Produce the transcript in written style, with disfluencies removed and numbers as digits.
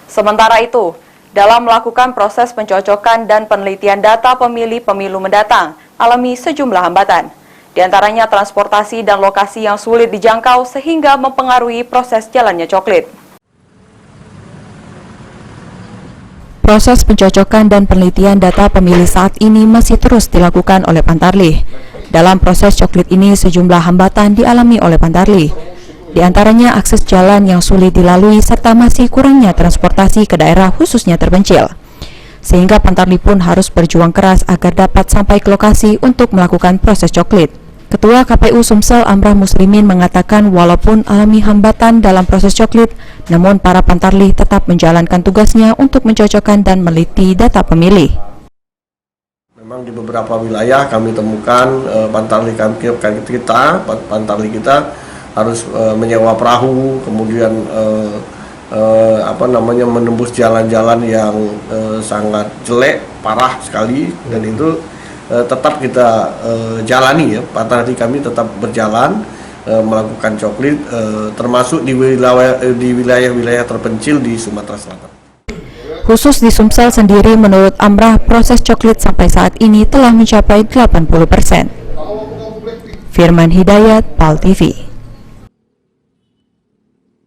Sementara itu, dalam melakukan proses pencocokan dan penelitian data pemilih pemilu mendatang, alami sejumlah hambatan. Di antaranya transportasi dan lokasi yang sulit dijangkau sehingga mempengaruhi proses jalannya coklit. Proses pencocokan dan penelitian data pemilih saat ini masih terus dilakukan oleh Pantarlih. Dalam proses coklit ini sejumlah hambatan dialami oleh Pantarlih. Di antaranya akses jalan yang sulit dilalui serta masih kurangnya transportasi ke daerah khususnya terpencil. Sehingga Pantarlih pun harus berjuang keras agar dapat sampai ke lokasi untuk melakukan proses coklit. Ketua KPU Sumsel Amrah Muslimin mengatakan walaupun alami hambatan dalam proses coklit, namun para Pantarlih tetap menjalankan tugasnya untuk mencocokkan dan meneliti data pemilih. Memang di beberapa wilayah kami temukan Pantarlih kita harus menyewa perahu, kemudian menembus jalan-jalan yang sangat jelek, parah sekali, dan itu tetap kita jalani ya. Pantarlih kami tetap berjalan melakukan coklit termasuk di wilayah-wilayah terpencil di Sumatera Selatan. Khusus di Sumsel sendiri, menurut Amrah, proses coklit sampai saat ini telah mencapai 80%. Firman Hidayat, PAL TV.